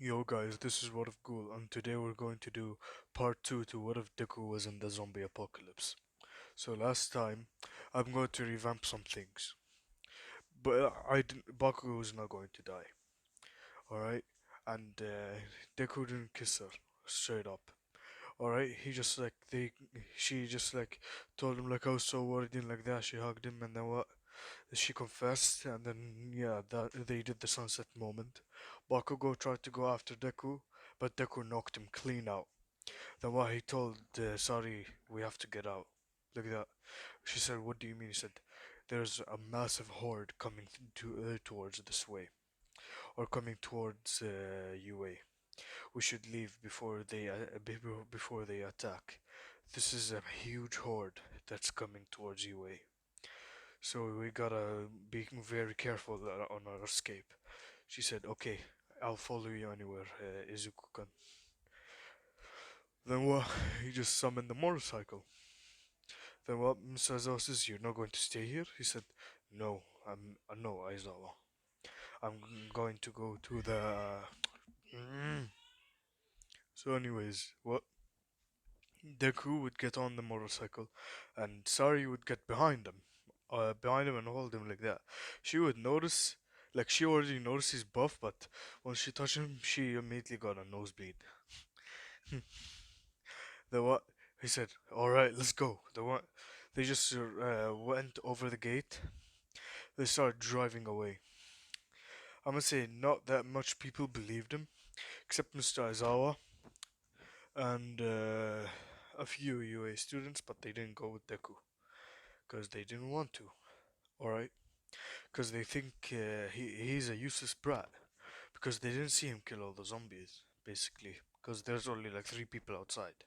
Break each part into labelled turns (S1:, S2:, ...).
S1: Yo guys, this is What If Ghoul, and today we're going to do part 2 to What If Deku was in the zombie apocalypse. So last time, I'm going to revamp some things. But Bakugo is not going to die, alright? And Deku didn't kiss her, straight up. Alright, she just like told him like I was so worried and like that, she hugged him and then what? She confessed and then yeah, that they did the sunset moment. Bakugo tried to go after Deku, but Deku knocked him clean out. Then what he told Sari, we have to get out. Look at that. She said, what do you mean? He said, there's a massive horde coming towards this way, or coming towards UA. We should leave before they attack. This is a huge horde that's coming towards UA. So we gotta be very careful on our escape. She said, okay, I'll follow you anywhere, Izuku-kun. Then what? He just summoned the motorcycle. Then what? Mr. Aizawa says, you're not going to stay here? He said, no, no, Aizawa. I'm going to go to the... So anyways, what? Deku would get on the motorcycle, and Sari would get behind him and hold him like that. She would notice, like she already noticed he's buff, but when she touched him, she immediately got a nosebleed. The what? He said, "All right, let's go." The what? They just went over the gate. They started driving away. I'm gonna say not that much people believed him, except Mr. Aizawa and a few UA students, but they didn't go with Deku because they didn't want to. All right, because they think he's a useless brat because they didn't see him kill all the zombies basically because there's only like three people outside.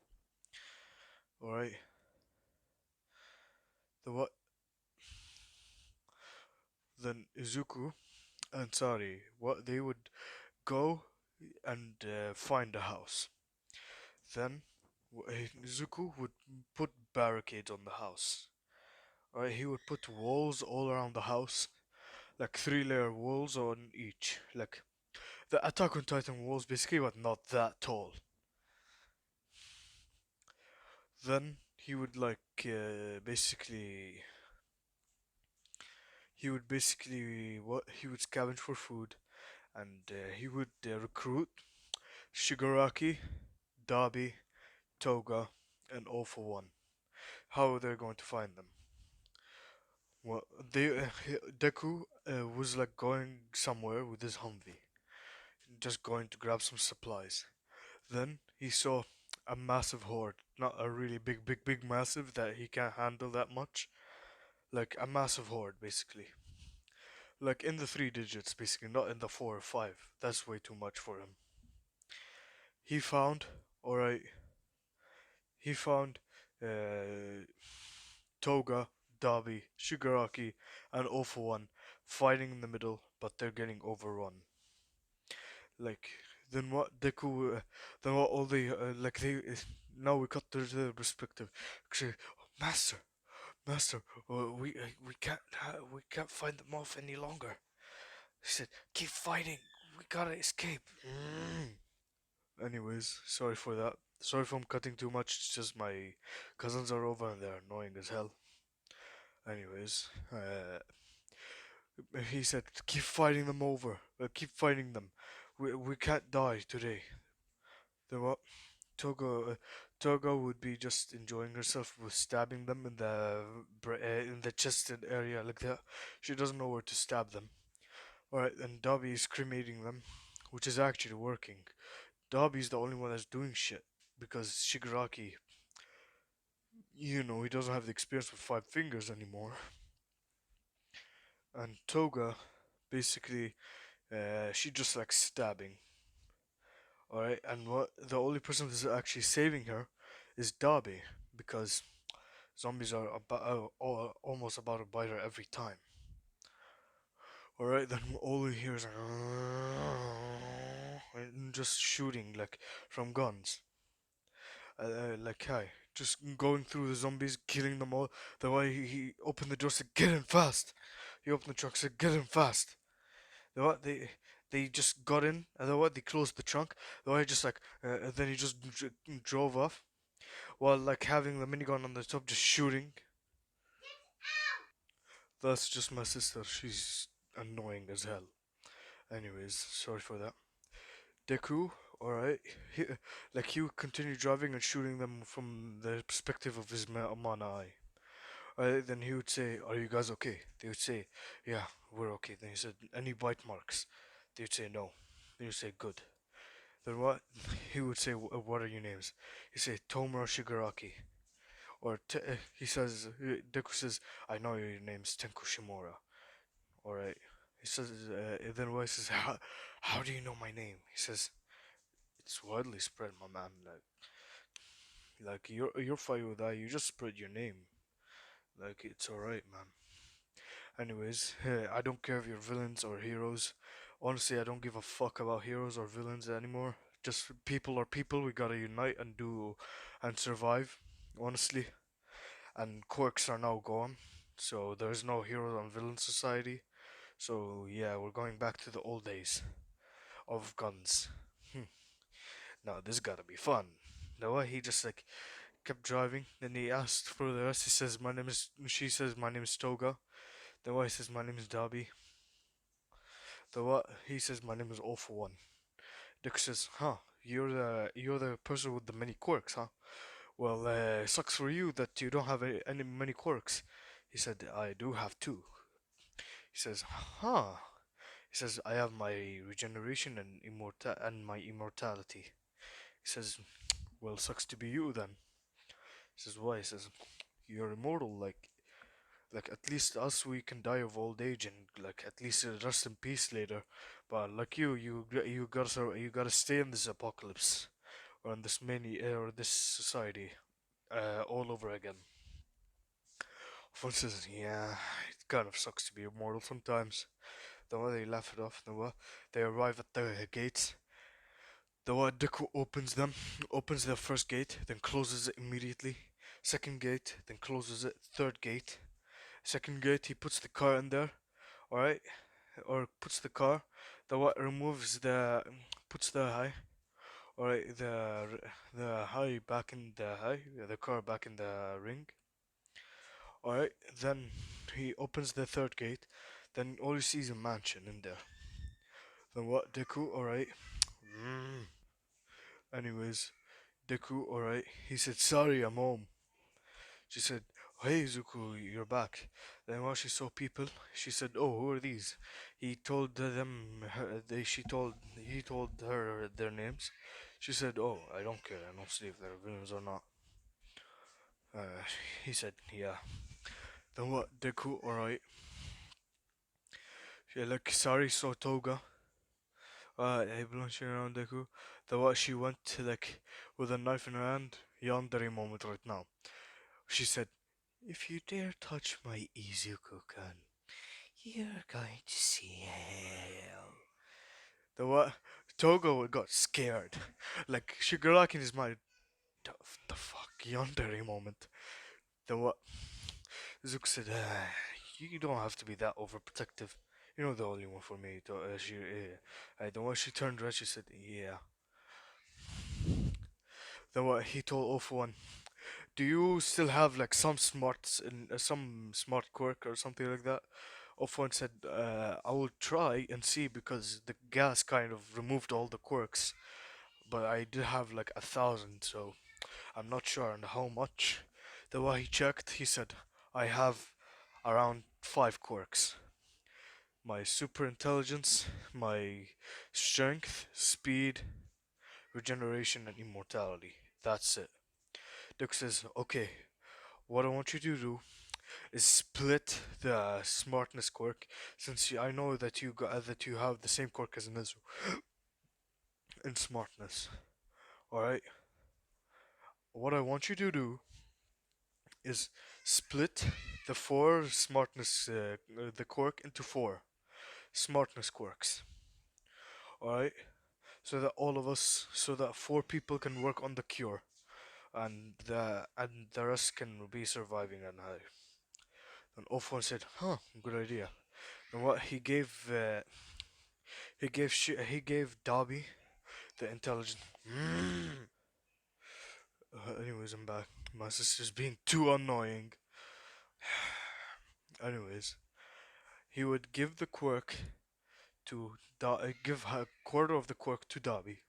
S1: All right, the what? Then Izuku and Sari, what they would go and find a house. Then Izuku would put barricades on the house. Alright, he would put walls all around the house, like three-layer walls on each, like the Attack on Titan walls, basically, but not that tall. Then he would he would scavenge for food, and he would recruit Shigaraki, Dabi, Toga, and All for One. How are they going to find them? Well, Deku was like going somewhere with his Humvee, just going to grab some supplies. Then he saw a massive horde, not a really big massive that he can't handle that much, like a massive horde basically, like in the three digits basically, not in the four or five. That's way too much for him. He found, all right, he found uh, Toga, Dabi, Shigaraki, and All for One fighting in the middle, but they're getting overrun. Like, then what Deku, then what all now we cut their perspective. Actually, Master, Master, we can't find them off any longer. He said, keep fighting, we gotta escape. Anyways, sorry for that. Sorry if I'm cutting too much, it's just my cousins are over and they're annoying as hell. Anyways, he said, keep fighting them over. Keep fighting them. We can't die today. Then what? Togo, Togo would be just enjoying herself with stabbing them in the chest area like that. She doesn't know where to stab them. Alright, and Dobby is cremating them, which is actually working. Dobby's the only one that's doing shit because Shigaraki, he doesn't have the experience with five fingers anymore. And Toga, basically, she just likes stabbing. Alright, and what the only person that's actually saving her is Dobby because zombies are almost about to bite her every time. Alright, then all we hear is and just shooting like from guns. Like hi, just going through the zombies, killing them all. The way he opened the door, said, "Get in fast." He opened the truck, said, "Get in fast." The what They just got in, and then what? They closed the trunk. Then I just like, and then he just drove off while like having the minigun on the top, just shooting. That's just my sister. She's annoying as hell. Anyways, sorry for that. Deku, alright. He, like he would continue driving and shooting them from the perspective of his mana eye. Then he would say, "Are you guys okay?" They would say, "Yeah, we're okay." Then he said, "Any bite marks?" They would say, "No." They would say, "Good." Then what? He would say, "What are your names?" He say, "Tomura Shigaraki." Or he says, Deku says, "I know your name's Tenku Shimura." Alright. He says, then what? He says, how do you know my name? He says, "It's widely spread, my man. Like you're fine with that. You just spread your name. Like it's alright, man." Anyways, I don't care if you're villains or heroes. Honestly, I don't give a fuck about heroes or villains anymore. Just people are people. We gotta unite and do and survive. Honestly, and quirks are now gone, so there's no hero and villain society. So yeah, we're going back to the old days of guns. Hmm. Now this gotta be fun. No, he just like kept driving. Then he asked for the rest. He says, "My name is." She says, "My name is Toga." The wife says, "My name is Dabi." The what? He says, "My name is All for One." Dick says, "Huh? You're the person with the many quirks, huh? Well, sucks for you that you don't have any many quirks." He said, "I do have two." He says, "Huh?" He says, "I have my regeneration and my immortality." He says, "Well, sucks to be you then." He says, "Why?" He says, "You're immortal. Like at least us, we can die of old age and like at least rest in peace later. But like you gotta stay in this apocalypse or in this or this society, all over again." Fun says, "Yeah, it kind of sucks to be immortal sometimes." The way they laugh it off, the way they arrive at the gates. The way Deku opens the first gate, then closes it immediately. Second gate, then closes it. Third gate. Second gate, he puts the car in there, alright? Or puts the car. The what removes puts the high, alright? The high back in the high, the car back in the ring, alright? Then he opens the third gate. Then all you see is a mansion in there. Then what? Deku, alright. Anyways, Deku, alright. He said, "Sorry, I'm home." She said, "Hey, Zuko, you're back." Then while she saw people, she said, "Oh, who are these?" He told them, he told her their names. She said, "Oh, I don't care. I don't see if they're villains or not." Uh, he said, "Yeah." Then what? Deku, alright. She like, "Sorry, saw Toga." Blanching around Deku. Then what? She went to like with a knife in her hand. Yandere moment right now. She said, "If you dare touch my Izuku-kun, you're going to see hell." The what? Togo got scared. Like Shigaraki in his mind, the fuck, yandere moment. The what? Zuko said, "You don't have to be that overprotective. You're not the only one for me." The one she turned red, she said, "Yeah." The what? He told All For One, "Do you still have like some smart quirk or something like that?" Offone said, "I will try and see because the gas kind of removed all the quirks, but I did have like 1,000, so I'm not sure on how much." The way he checked, he said, "I have around 5 quirks: my super intelligence, my strength, speed, regeneration, and immortality. That's it." Duke says, "Okay, what I want you to do is split the smartness quirk, since I know that you have the same quirk as Nezu in smartness. All right. What I want you to do is split the four smartness the quirk into four smartness quirks. All right. So that 4 people can work on the cure, and the rest can be surviving and high." And Ofon said, "Huh, good idea." And what He gave Dobby the intelligent. Anyways, I'm back. My sister's being too annoying. Anyways, he would give the quirk give a quarter of the quirk to Dobby.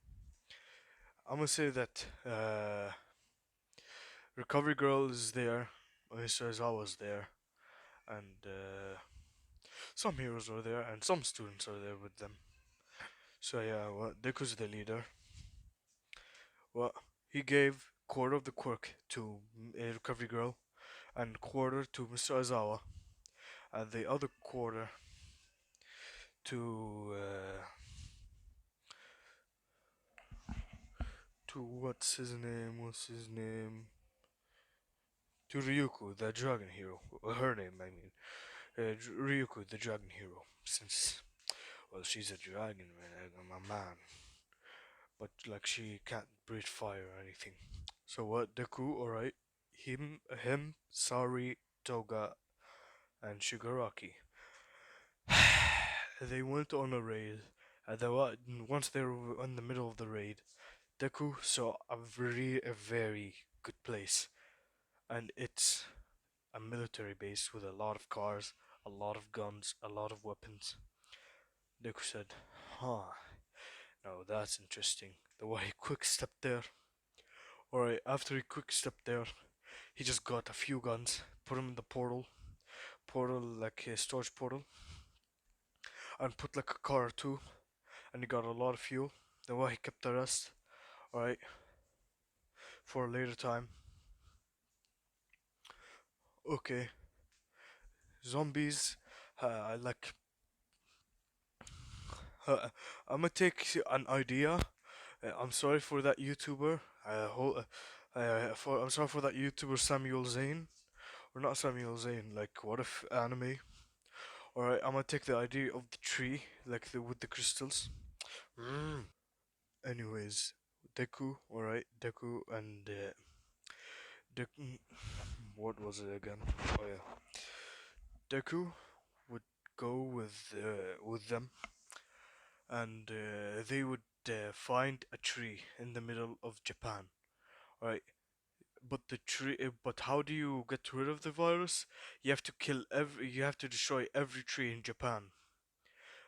S1: I'm gonna say that Recovery Girl is there, Mr. Izawa's there, and some heroes are there, and some students are there with them. So yeah, well, Deku's the leader. Well, he gave quarter of the quirk to a Recovery Girl, and quarter to Mr. Izawa, and the other quarter to what's his name? What's his name? To Ryuko, the dragon hero. Her name, I mean. Ryuko, the dragon hero. Since, well, she's a dragon, man. I'm a man. But, like, she can't breathe fire or anything. So, what? Deku, alright. Sari, Toga, and Shigaraki. They went on a raid. And once they were in the middle of the raid, Deku saw a very good place. And it's a military base with a lot of cars, a lot of guns, a lot of weapons. Deku said, huh, now that's interesting. The way he quick stepped there. Alright, after he quick stepped there, he just got a few guns, put them in the portal like a storage portal, and put like a car or two, and he got a lot of fuel. The way he kept the rest, alright, for a later time. Okay, zombies, like, I'm gonna take an idea. I'm sorry for that YouTuber. I'm sorry for that YouTuber Samuel Zane, or not Samuel Zane. Like, what if anime? All right, I'm gonna take the idea of the tree, like the with the crystals. Anyways, Deku. All right, Deku and Deku. What was it again? Oh yeah, Deku would go with them, and they would find a tree in the middle of Japan. All right, but how do you get rid of the virus? You have to destroy every tree in Japan.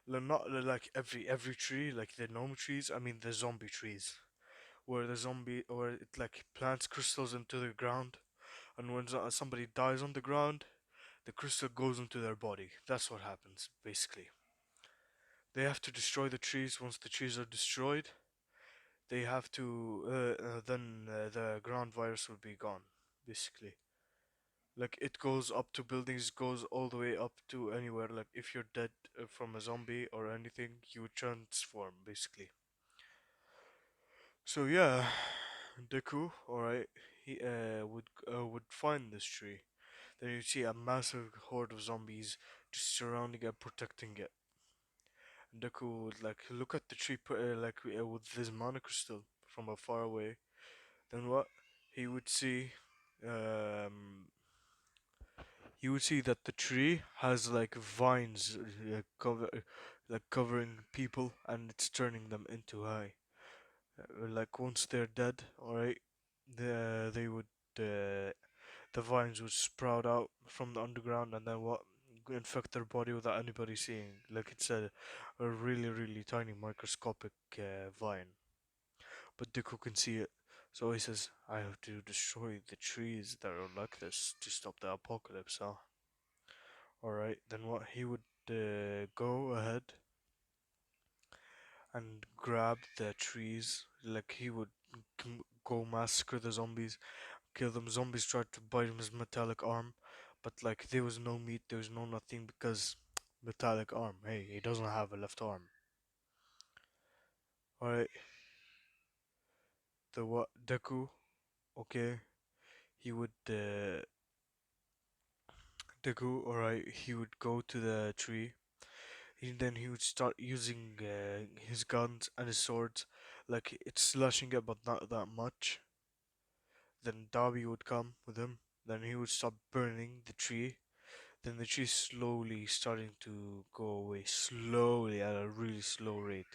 S1: Not like every tree, like the normal trees. I mean the zombie trees, where it like plants crystals into the ground, and when somebody dies on the ground, the crystal goes into their body. That's what happens basically. They have to destroy the trees. Once the trees are destroyed, they have to then the ground virus will be gone, basically. Like it goes up to buildings, goes all the way up to anywhere. Like if you're dead from a zombie or anything, you would transform basically. So yeah, Deku, alright, he would find this tree. Then you see a massive horde of zombies just surrounding and protecting it. And Deku would like look at the tree with this mana crystal from a far away. Then what? He would see um you would see that the tree has like vines like covering people, and it's turning them into high. Like once they're dead, all right, they would uh, the vines would sprout out from the underground, and then what, infect their body without anybody seeing. Like it's a really tiny microscopic vine, but Deku can see it. So he says, "I have to destroy the trees that are like this to stop the apocalypse." Huh? Alright, then what? He would go ahead and grab the trees. Like he would go massacre the zombies, kill them. Zombies tried to bite him his metallic arm, but like there was no meat, there was no nothing because metallic arm. Hey, he doesn't have a left arm. Alright, the what? Deku, okay. He would Deku, alright. He would go to the tree. Then he would start using his guns and his swords, like it's slashing it, but not that much. Then Darby would come with him. Then he would start burning the tree. then the tree's slowly starting to go away, slowly at a really slow rate.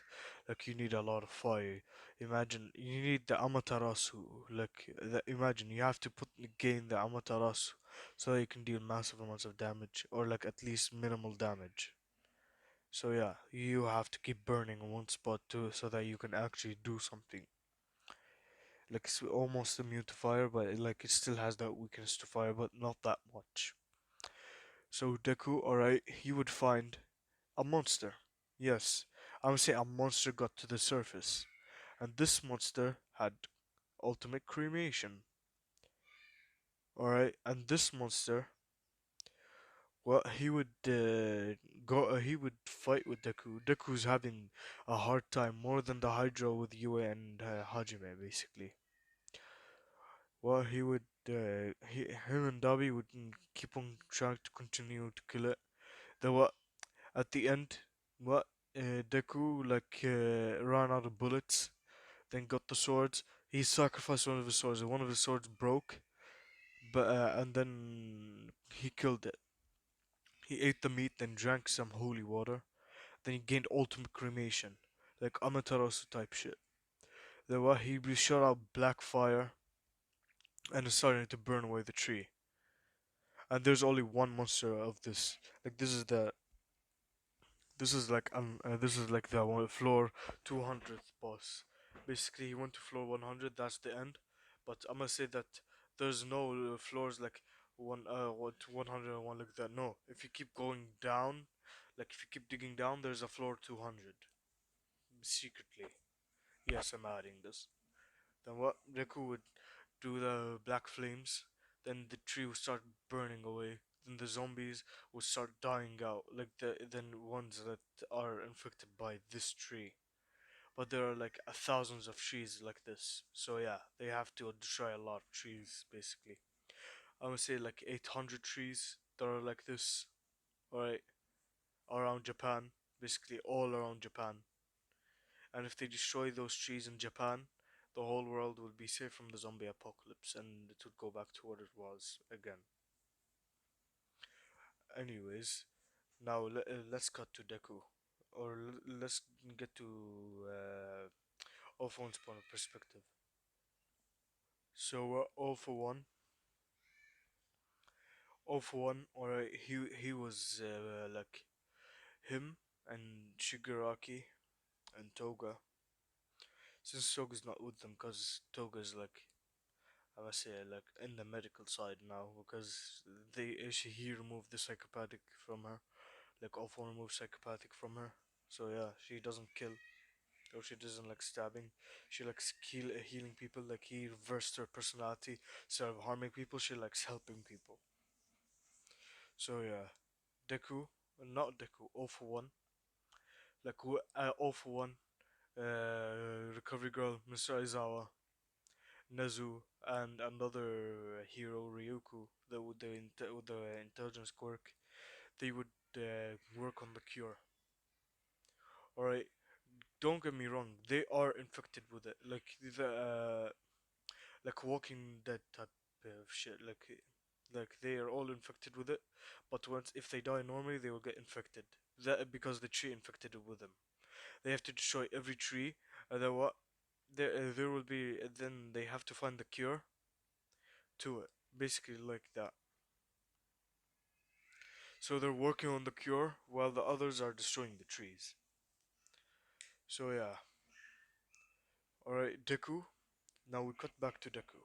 S1: Like you need a lot of fire. Imagine you need the Amaterasu. Imagine you have to gain the Amaterasu so that you can deal massive amounts of damage, or like at least minimal damage. So yeah, you have to keep burning in one spot too, so that you can actually do something. Like it's almost immune to fire, but like it still has that weakness to fire, but not that much. So Deku, alright, he would find a monster. Yes, I would say a monster got to the surface, and this monster had ultimate cremation. Alright, and this monster, well, he would fight with Deku. Deku's having a hard time more than the Hydra with Yue and Hajime, basically. Well, him and Dabi would keep on trying to continue to kill it. Then what? At the end, what? Deku ran out of bullets, then got the swords. He sacrificed one of his swords, and one of his swords broke. But and then he killed it. He ate the meat, then drank some holy water. Then he gained ultimate cremation, like Amaterasu type shit. Then what? He shot out black fire, and it started to burn away the tree. And there's only one monster of this. Like this is like the floor 200th boss. Basically, he went to floor 100. That's the end. But I'm gonna say that there's no floors like 101 like that. No, if you keep going down, like if you keep digging down, there's a floor 200 secretly. Yes, I'm adding this. Then what? Riku would do the black flames. Then the tree would start burning away. Then the zombies would start dying out, like the then ones that are infected by this tree. But there are like thousands of trees like this, so yeah, they have to destroy a lot of trees basically. I would say like 800 trees that are like this, alright, around Japan, basically all around Japan. And if they destroy those trees in Japan, the whole world would be safe from the zombie apocalypse and it would go back to what it was again. Anyways, now let's cut to Deku. Or let's get to All for One's point of perspective. So, All for One, alright, he was like him and Shigaraki and Toga. Since Toga's not with them, because Toga's like I must say, like in the medical side now, because he removed the psychopathic from her, like Alpha removed psychopathic from her. So yeah, she doesn't kill, or she doesn't like stabbing. She likes healing people. Like he reversed her personality. Instead of harming people, she likes helping people. So yeah, Deku, not Deku, All for One, All for One, Recovery Girl, Mr. Aizawa, Nezu, and another hero, Ryuku, with the intelligence quirk, they would work on the cure. Alright, don't get me wrong, they are infected with it, like Walking Dead type of shit. Like they are all infected with it, but once if they die normally, they will get infected. That because the tree infected it with them. They have to destroy every tree, and then what? There will be. Then they have to find the cure to it. Basically, like that. So they're working on the cure while the others are destroying the trees. So yeah. Alright, Deku. Now we cut back to Deku.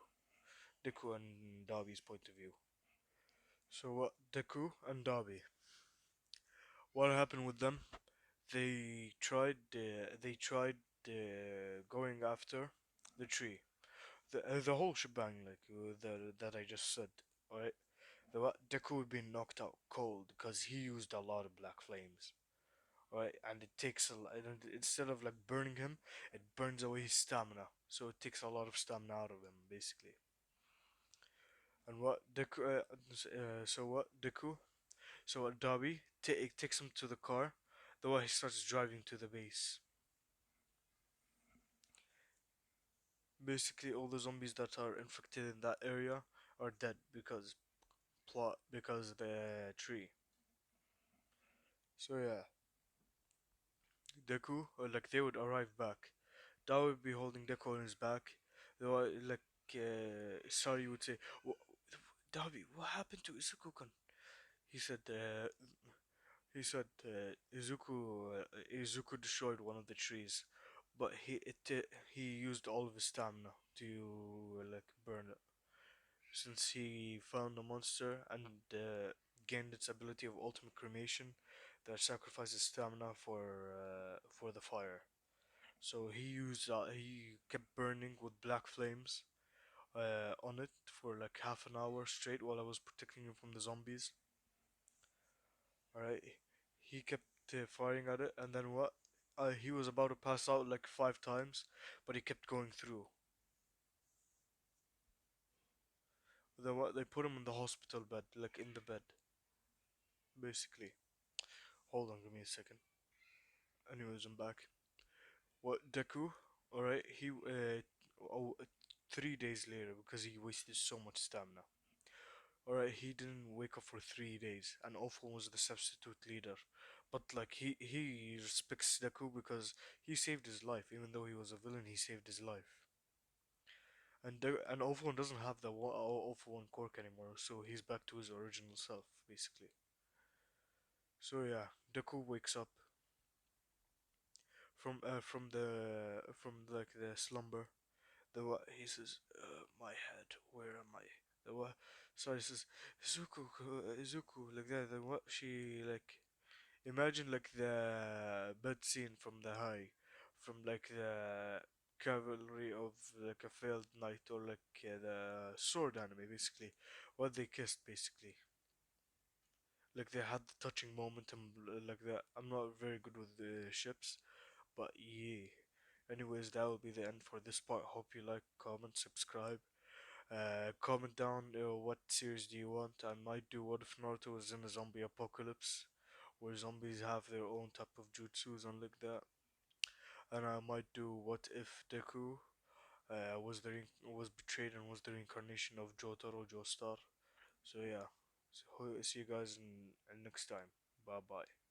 S1: Deku and Dabi's point of view. So what Deku and Dabi. What happened with them? They tried going after the tree. The whole shebang that I just said. Alright. Deku would be knocked out cold because he used a lot of black flames. Right, and it takes and instead of like burning him, it burns away his stamina. So it takes a lot of stamina out of him, basically. And what Deku, so what Deku, so what Dabi takes him to the car. The way he starts driving to the base. Basically, all the zombies that are infected in that area are dead because the tree. So yeah, Deku, or like they would arrive back. Dao would be holding Deku on his back. They were like, Sari would say, Dabi, what happened to Izuku-kun? He said, Izuku destroyed one of the trees, but he used all of his stamina to like burn it. Since he found a monster and gained its ability of ultimate cremation that sacrifices stamina for the fire. So he kept burning with black flames on it for like half an hour straight while I was protecting him from the zombies. Alright, he kept firing at it, and then what? He was about to pass out like 5 times, but he kept going through. Then what? They put him in the hospital bed, like in the bed, basically. Hold on, give me a second. Anyways, I'm back. What Deku? Alright, 3 days later because he wasted so much stamina. Alright, he didn't wake up for 3 days, and Awful was the substitute leader. But like he respects Deku because he saved his life, even though he was a villain. He saved his life, and Awful doesn't have the Awful One quirk anymore, so he's back to his original self, basically. So yeah, Deku wakes up from like the slumber. He says, "My head, where am I?" The what? So he says, Izuku, like that. Then what? She like imagine like the bed scene from the high, from like the cavalry of like a failed knight or like the sword anime, basically. What they kissed, basically. Like they had the touching moment and like that. I'm not very good with the ships, but yeah. Anyways, that will be the end for this part. Hope you like, comment, subscribe. Comment down what series do you want. I might do What If Naruto was in a zombie apocalypse, where zombies have their own type of jutsus and like that. And I might do What If Deku was betrayed and was the reincarnation of Jotaro Joestar. So yeah, see you guys in next time. Bye bye.